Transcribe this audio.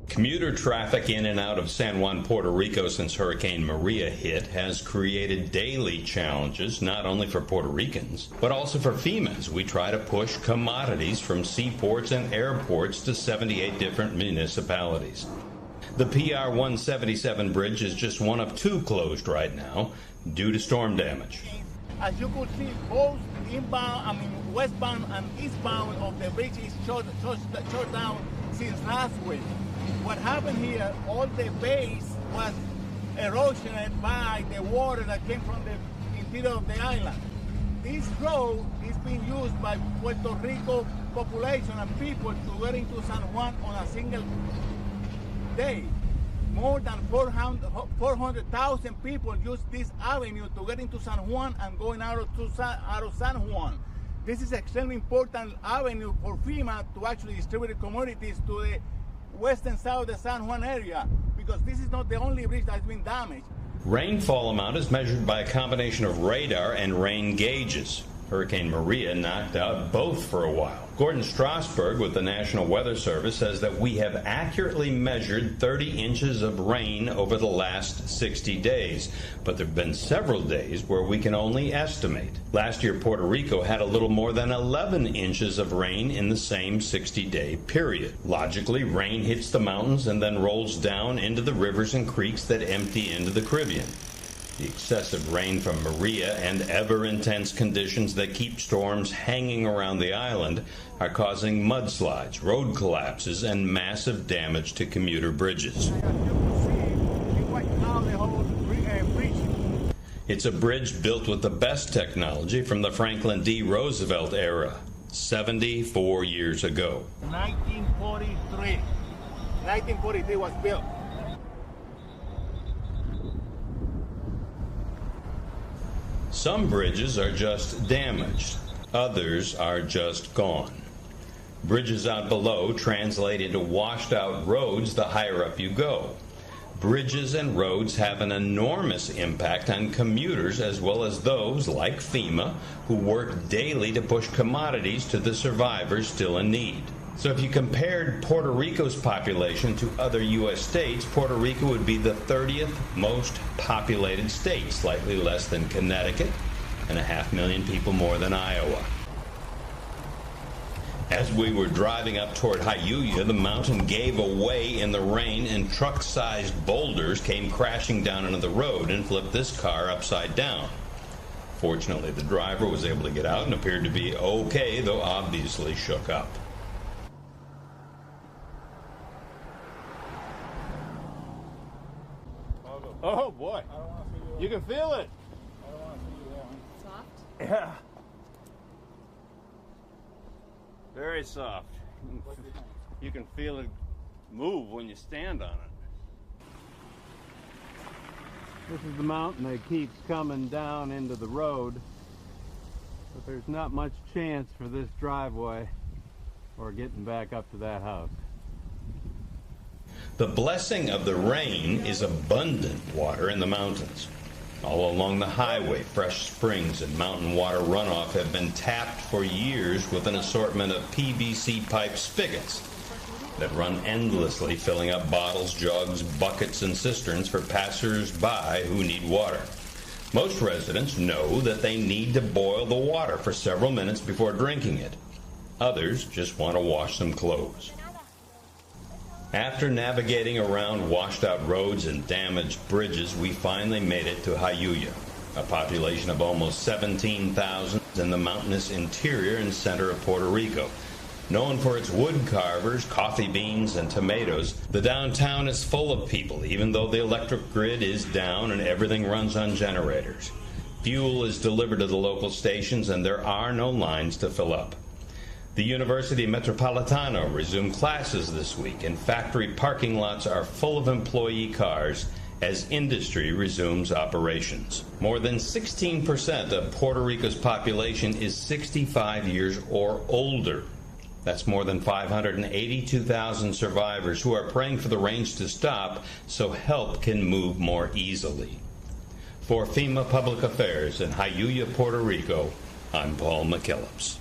Commuter traffic in and out of San Juan, Puerto Rico since Hurricane Maria hit has created daily challenges, not only for Puerto Ricans, but also for FEMA as we try to push commodities from seaports and airports to 78 different municipalities. The PR 177 bridge is just one of two closed right now due to storm damage. As you could see, both westbound and eastbound of the bridge is shut down since last week. What happened here, all the base was erosioned by the water that came from the interior of the island. This road is being used by Puerto Rico population and people to get into San Juan on a single day. More than 400,000 people use this avenue to get into San Juan and going out of San Juan. This is extremely important avenue for FEMA to actually distribute commodities to the west and south of the San Juan area, because this is not the only bridge that has been damaged. Rainfall amount is measured by a combination of radar and rain gauges. Hurricane Maria knocked out both for a while. Gordon Strasberg with the National Weather Service says that we have accurately measured 30 inches of rain over the last 60 days, but there have been several days where we can only estimate. Last year, Puerto Rico had a little more than 11 inches of rain in the same 60-day period. Logically, rain hits the mountains and then rolls down into the rivers and creeks that empty into the Caribbean. The excessive rain from Maria and ever-intense conditions that keep storms hanging around the island are causing mudslides, road collapses, and massive damage to commuter bridges. It's a bridge built with the best technology from the Franklin D. Roosevelt era, 74 years ago. 1943. 1943 was built. Some bridges are just damaged, others are just gone. Bridges out below translate into washed out roads the higher up you go. Bridges and roads have an enormous impact on commuters as well as those, like FEMA, who work daily to push commodities to the survivors still in need. So if you compared Puerto Rico's population to other U.S. states, Puerto Rico would be the 30th most populated state, slightly less than Connecticut, and 500,000 people more than Iowa. As we were driving up toward Jayuya, the mountain gave away in the rain and truck-sized boulders came crashing down into the road and flipped this car upside down. Fortunately, the driver was able to get out and appeared to be okay, though obviously shook up. Oh boy, you can feel it. I don't want to see you there. Soft? Yeah. Very soft. You can feel it move when you stand on it. This is the mountain that keeps coming down into the road, but there's not much chance for this driveway or getting back up to that house. The blessing of the rain is abundant water in the mountains. All along the highway, fresh springs and mountain water runoff have been tapped for years with an assortment of PVC pipe spigots that run endlessly, filling up bottles, jugs, buckets, and cisterns for passers-by who need water. Most residents know that they need to boil the water for several minutes before drinking it. Others just want to wash some clothes. After navigating around washed-out roads and damaged bridges, we finally made it to Jayuya, a population of almost 17,000 in the mountainous interior and center of Puerto Rico. Known for its wood carvers, coffee beans, and tomatoes, the downtown is full of people, even though the electric grid is down and everything runs on generators. Fuel is delivered to the local stations, and there are no lines to fill up. The University Metropolitano resumed classes this week, and factory parking lots are full of employee cars as industry resumes operations. More than 16% of Puerto Rico's population is 65 years or older. That's more than 582,000 survivors who are praying for the rains to stop so help can move more easily. For FEMA Public Affairs in Jayuya, Puerto Rico, I'm Paul McKellips.